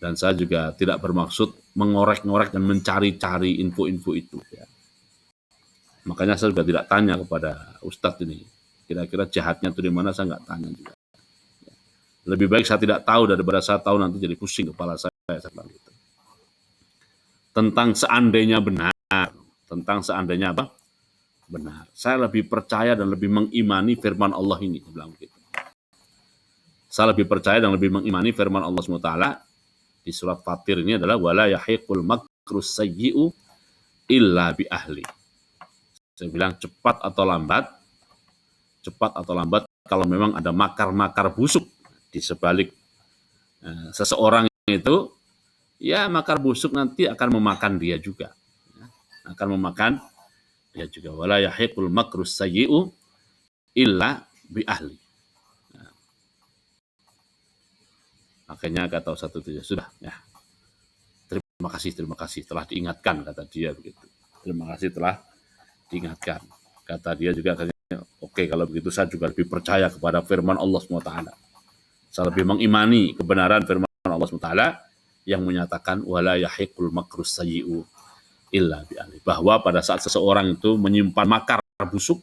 Dan saya juga tidak bermaksud mengorek-ngorek dan mencari-cari info-info itu ya. Makanya saya juga tidak tanya kepada Ustadz ini, kira-kira jahatnya itu di mana, saya nggak tanya juga. Lebih baik saya tidak tahu daripada saya tahu nanti jadi pusing kepala saya bilang gitu. Tentang seandainya benar, tentang seandainya apa? Benar. Saya lebih percaya dan lebih mengimani firman Allah ini, saya bilang begitu. Saya lebih percaya dan lebih mengimani firman Allah SWT di surat Fatir ini adalah wala yahiqul makrus sayyi'u illa bi ahli. Saya bilang cepat atau lambat kalau memang ada makar-makar busuk di sebalik seseorang itu, ya makar busuk nanti akan memakan dia juga. Ya, akan memakan dia juga. Wala yahiqul makrus sayyi'u illa bi ahli. Nah, makanya kata satu itu sudah ya. Terima kasih telah diingatkan, kata dia begitu. Terima kasih telah diingatkan. Kata dia juga katanya, oke, kalau begitu saya juga lebih percaya kepada firman Allah SWT. Saya lebih mengimani kebenaran firman Allah SWT yang menyatakan wala yahiqul makrus sayyi'u illa bi ahli. Bahwa pada saat seseorang itu menyimpan makar busuk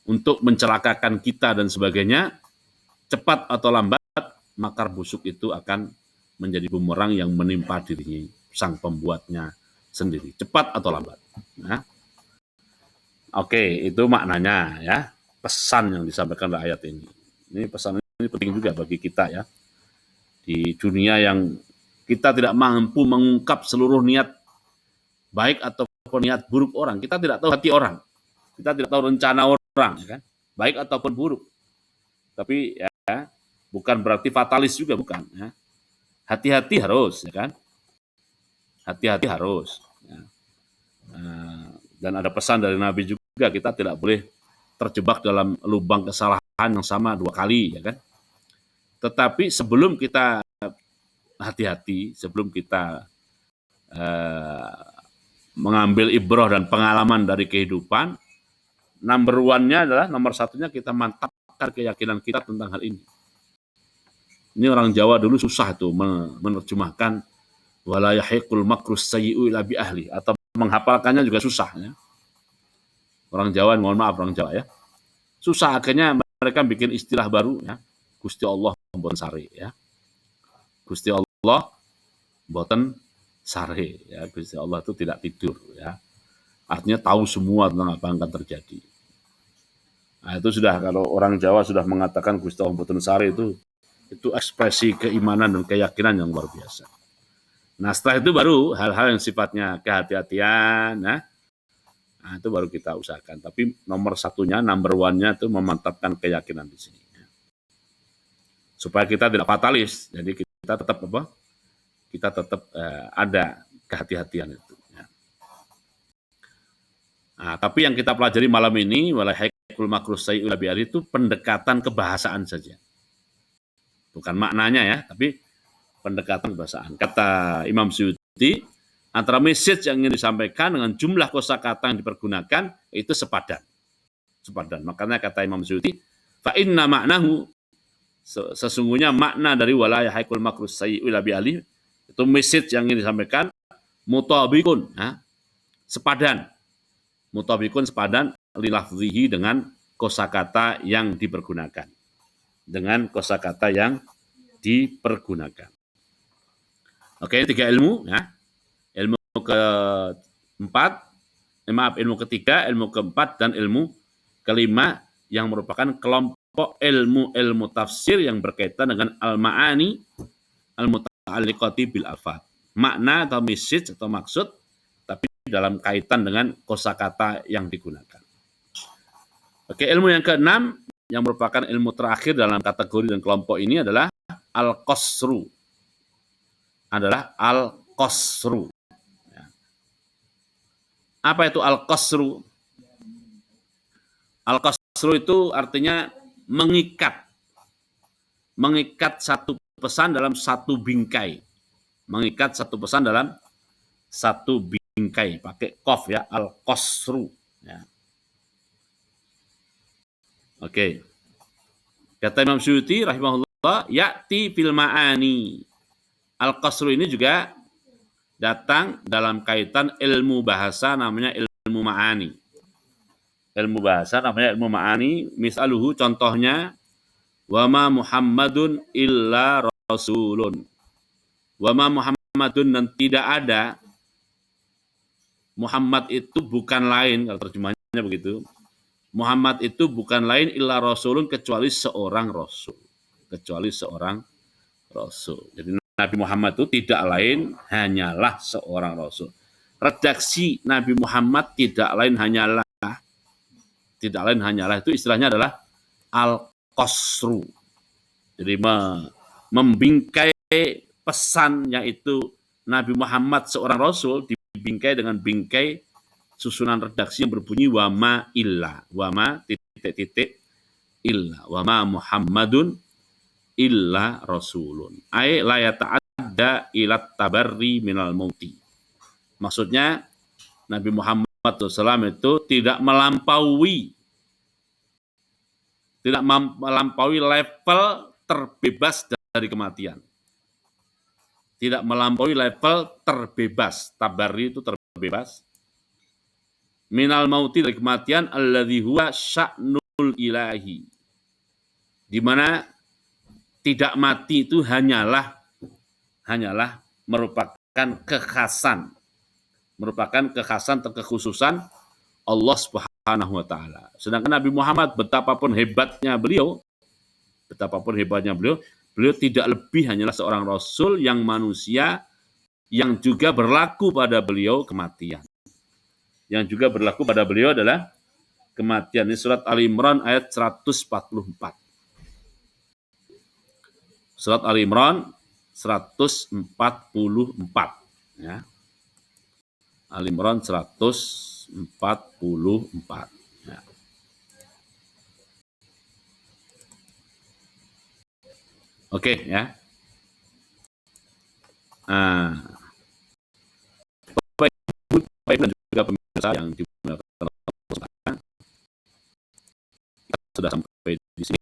untuk mencelakakan kita dan sebagainya, cepat atau lambat makar busuk itu akan menjadi bumerang yang menimpa dirinya sang pembuatnya sendiri, cepat atau lambat. Nah, oke, itu maknanya ya, pesan yang disampaikan oleh ayat ini. Ini pesan ini penting juga bagi kita ya. Di dunia yang kita tidak mampu mengungkap seluruh niat baik ataupun niat buruk orang, kita tidak tahu hati orang, kita tidak tahu rencana orang, ya kan? Baik ataupun buruk. Tapi ya, bukan berarti fatalis juga, bukan. Ya. Hati-hati harus, ya kan? Hati-hati harus. Ya. Dan ada pesan dari Nabi juga, kita tidak boleh terjebak dalam lubang kesalahan yang sama 2 kali, ya kan? Tetapi sebelum kita hati-hati, sebelum kita mengambil ibrah dan pengalaman dari kehidupan, nomor satunya kita mantapkan keyakinan kita tentang hal ini. Ini orang Jawa dulu susah itu menerjemahkan wala yahiqul makrus sayyi'u illa bi ahli, atau menghafalkannya juga susah ya. Orang Jawa, mohon maaf orang Jawa ya. Susah, akhirnya mereka bikin istilah baru ya. Gusti Allah mboten sare ya. Gusti Allah mboten sare ya. Gusti Allah itu tidak tidur ya. Artinya tahu semua tentang apa yang akan terjadi. Nah, itu sudah, kalau orang Jawa sudah mengatakan Gusti Allah mboten sare, itu ekspresi keimanan dan keyakinan yang luar biasa. Nah, setelah itu baru hal-hal yang sifatnya kehati-hatian, nah itu baru kita usahakan. Tapi nomor satunya, number one-nya itu memantapkan keyakinan di sini. Ya. Supaya kita tidak fatalis, jadi kita tetap apa? Kita tetap ada kehati-hatian itu. Ya. Nah, tapi yang kita pelajari malam ini, walahaikul makrus sayyi'u illa bi ahli, itu pendekatan kebahasaan saja. Bukan maknanya ya, tapi pendekatan kebahasaan. Kata Imam Suyuti, antara message yang ingin disampaikan dengan jumlah kosakata yang dipergunakan itu sepadan. Makanya kata Imam Suyuti, fa inna maknahu, sesungguhnya makna dari wala yahiqul makrus sayyi'u illa bi ahli, itu message yang ingin disampaikan mutabikun, sepadan. Mutabikun sepadan lilafzihi, dengan kosakata yang dipergunakan. Oke, 3 ilmu ya. Ilmu ketiga, ilmu keempat, dan ilmu kelima yang merupakan kelompok ilmu tafsir yang berkaitan dengan al-ma'ani al-muta'alliqati bil alfaz. Makna atau message atau maksud, tapi dalam kaitan dengan kosakata yang digunakan. Oke, ilmu yang keenam yang merupakan ilmu terakhir dalam kategori dan kelompok ini adalah al-qasru. Apa itu al-qasru? Al-qasru itu artinya mengikat satu pesan dalam satu bingkai. Pakai qaf ya, al-qasru. Ya. Oke. Kata Imam Suyuti rahimahullah, ya'ti fil ma'ani. Al-qasru ini juga datang dalam kaitan ilmu bahasa, namanya ilmu ma'ani. Misaluhu, contohnya, wa ma Muhammadun illa rasulun. Wa ma Muhammadun, dan tidak ada, Muhammad itu bukan lain, kalau terjemahnya begitu. Muhammad itu bukan lain illa rasulun, kecuali seorang rasul. Jadi Nabi Muhammad itu tidak lain hanyalah seorang rasul. Redaksi Nabi Muhammad tidak lain hanyalah itu istilahnya adalah al-qasru. Jadi membingkai pesan, yaitu Nabi Muhammad seorang rasul, dibingkai dengan bingkai susunan redaksi yang berbunyi wa ma illa, Muhammadun illa rasulun, ay la yata'adda ila tabarri minal mauti. Maksudnya Nabi Muhammad SAW itu tidak melampaui level terbebas dari kematian. Tabarri itu terbebas. Minal mauti, dari kematian, alladzi huwa sya'nul ilahi, di mana tidak mati itu hanyalah merupakan kekhasan, atau kekhususan Allah Subhanahu wa taala. Sedangkan Nabi Muhammad betapapun hebatnya beliau, beliau tidak lebih hanyalah seorang rasul yang manusia yang juga berlaku pada beliau kematian. Yang juga berlaku pada beliau adalah kematian. Ini surat Ali Imran ayat 144. Surat Ali Imran 144. Ya. Ali Imran 144. Ya. Oke, ya. Bapak Ibu dan juga pemirsa yang dimuliakan Allah, kita sudah sampai di sini.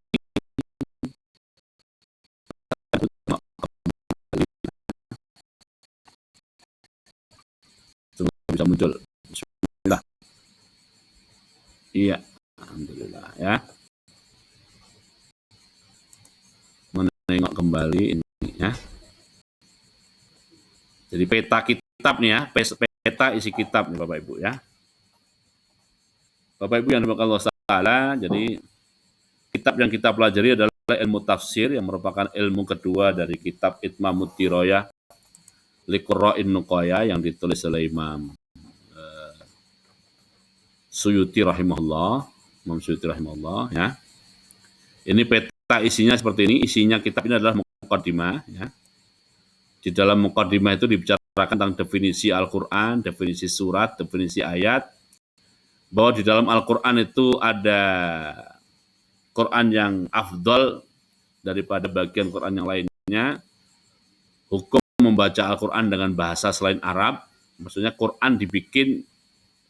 Semoga bisa muncul. Bismillah. Iya, alhamdulillah ya. Menengok kembali ini ya. Jadi peta kitab nih ya, peta isi kitab nih Bapak Ibu ya. Bapak Ibu yang dimuliakan Allah Ta'ala, jadi kitab yang kita pelajari adalah ilmu tafsir yang merupakan ilmu kedua dari kitab Itmamud Diroyah Liqra'in Nuqaya yang ditulis oleh Imam Suyuti rahimahullah, ya. Ini peta isinya seperti ini. Isinya kitab ini adalah muqaddimah ya. Di dalam muqaddimah itu dibicarakan tentang definisi Al-Qur'an, definisi surat, definisi ayat. Bahwa di dalam Al-Qur'an itu ada Quran yang afdal daripada bagian Quran yang lainnya. Hukum membaca Al-Quran dengan bahasa selain Arab, maksudnya Quran dibikin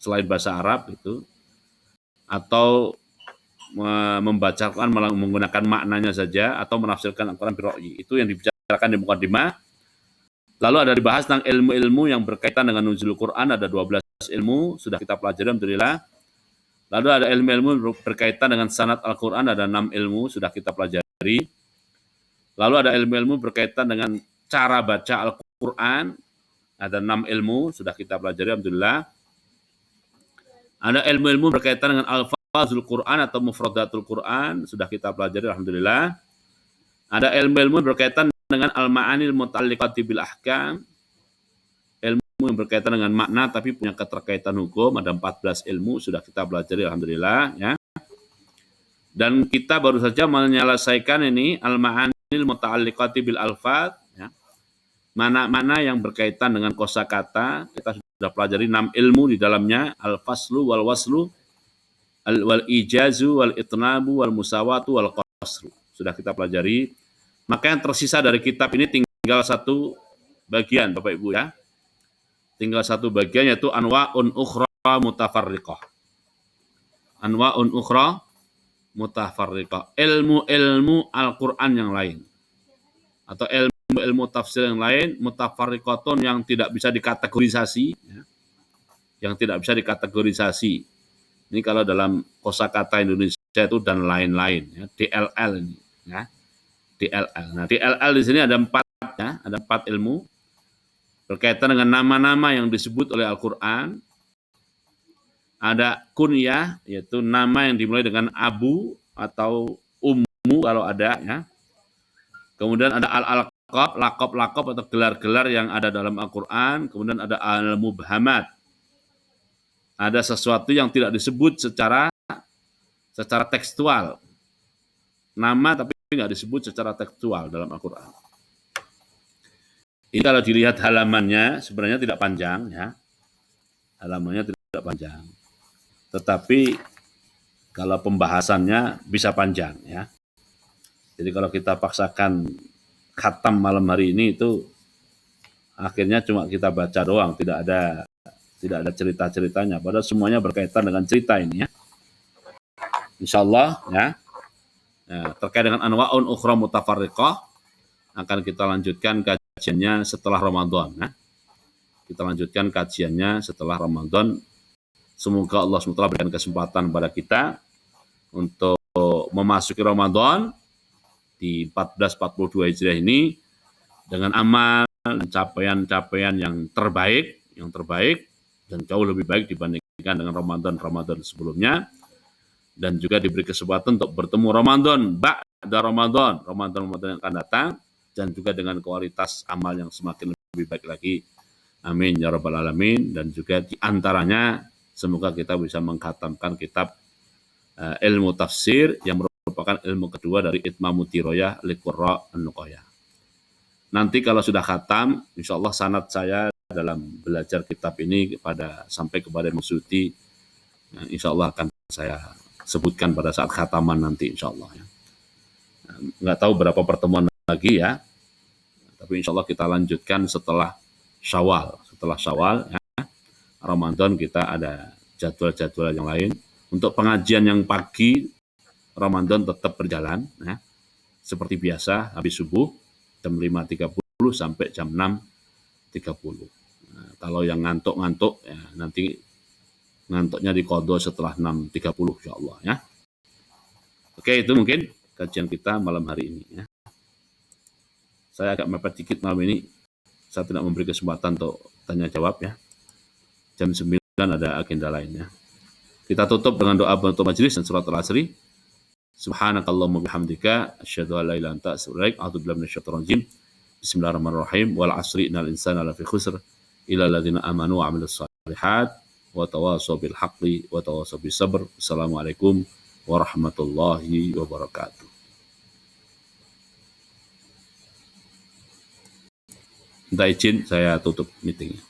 selain bahasa Arab itu, atau membaca Al-Quran menggunakan maknanya saja, atau menafsirkan Al-Quran birra'yi. Itu yang dibicarakan di muqaddimah. Lalu ada dibahas tentang ilmu-ilmu yang berkaitan dengan nuzul Quran, ada 12 ilmu, sudah kita pelajari alhamdulillah. Lalu ada ilmu-ilmu berkaitan dengan sanad Al-Quran, ada 6 ilmu, sudah kita pelajari. Lalu ada ilmu-ilmu berkaitan dengan cara baca Al-Quran, ada 6 ilmu, sudah kita pelajari alhamdulillah. Ada ilmu-ilmu berkaitan dengan alfazul Quran atau mufradatul Quran, sudah kita pelajari alhamdulillah. Ada ilmu-ilmu berkaitan dengan al-ma'anil muta'alliqati bil ahkam, ilmu yang berkaitan dengan makna tapi punya keterkaitan hukum, ada 14 ilmu, sudah kita pelajari alhamdulillah ya. Dan kita baru saja menyelesaikan ini al-ma'anil muta'alliqati bil alfaz ya. Mana-mana yang berkaitan dengan kosakata, kita sudah pelajari 6 ilmu di dalamnya, al-faslu wal waslu, wal ijazu wal itnabu wal musawatu wal qasru. Sudah kita pelajari. Maka yang tersisa dari kitab ini tinggal satu bagian Bapak Ibu ya. Tinggal satu bagian yaitu anwa'un ukhra mutafarriqah. Anwa'un ukhra mutafarriqah. Ilmu-ilmu Al-Qur'an yang lain. Atau ilmu tafsir yang lain, mutafarriqatun yang tidak bisa dikategorisasi ya. Yang tidak bisa dikategorisasi. Ini kalau dalam kosakata Indonesia itu dan lain-lain ya, DLL ini ya. DLL. Nah, DLL di sini ada 4 ya, ada 4 ilmu berkaitan dengan nama-nama yang disebut oleh Al-Qur'an. Ada kunyah, yaitu nama yang dimulai dengan abu atau ummu kalau ada ya. Kemudian ada al-alqab, lakop-lakop atau gelar-gelar yang ada dalam Al-Qur'an. Kemudian ada al-mubhamat. Ada sesuatu yang tidak disebut secara tekstual. Nama tapi nggak disebut secara tekstual dalam Al-Quran. Ini kalau dilihat halamannya sebenarnya tidak panjang ya. Halamannya tidak panjang. Tetapi kalau pembahasannya bisa panjang ya. Jadi kalau kita paksakan khatam malam hari ini itu akhirnya cuma kita baca doang, tidak ada cerita-ceritanya. Padahal semuanya berkaitan dengan cerita ini ya. Insyaallah ya. Nah, terkait dengan anwa'un ukhra mutafarriqah akan kita lanjutkan kajiannya setelah Ramadan ya. Kita lanjutkan kajiannya setelah Ramadan. Semoga Allah SWT berikan kesempatan kepada kita untuk memasuki Ramadan di 1442 Hijriah ini dengan amal capaian-capaian yang terbaik dan jauh lebih baik dibandingkan dengan Ramadan sebelumnya, dan juga diberi kesempatan untuk bertemu Ramadan yang akan datang, dan juga dengan kualitas amal yang semakin lebih baik lagi. Amin ya rabbal alamin. Dan juga diantaranya semoga kita bisa mengkhatamkan kitab ilmu tafsir yang merupakan ilmu kedua dari Itmamud Diroyah Liqurra An-Nuqayah. Nanti kalau sudah khatam, insya Allah sanad saya dalam belajar kitab ini sampai kepada Imam Suyuti, insya Allah akan saya sebutkan pada saat khataman nanti, insya Allah. Nggak tahu berapa pertemuan lagi ya, tapi insya Allah kita lanjutkan setelah Syawal. Setelah Syawal, ya, Ramadan kita ada jadwal-jadwal yang lain. Untuk pengajian yang pagi, Ramadan tetap berjalan, ya, seperti biasa, habis subuh, jam 5.30 sampai jam 6.30. Nah, kalau yang ngantuk-ngantuk, ya, nanti ngantuknya diqadha setelah 6.30, insya Allah. Ya. Oke, itu mungkin kajian kita malam hari ini. Ya. Saya agak mepet dikit malam ini. Saya tidak memberi kesempatan untuk tanya jawab, ya. Jam 9 ada agenda lainnya. Kita tutup dengan doa penutup majelis dan surat Al-Asri. Subhanakallahumma bihamdika asyhadu an la ilaha illa anta astaghfiruka wa atubu ilaik. Bismillahirrahmanirrahim. Wal 'asri innal insana lafi khusr illa alladziina aamanu wa 'amilus shalihat wa tawashaw bil haqqi wa tawashaw bis sabr. Assalamualaikum warahmatullahi wabarakatuh. Minta izin saya tutup meetingnya.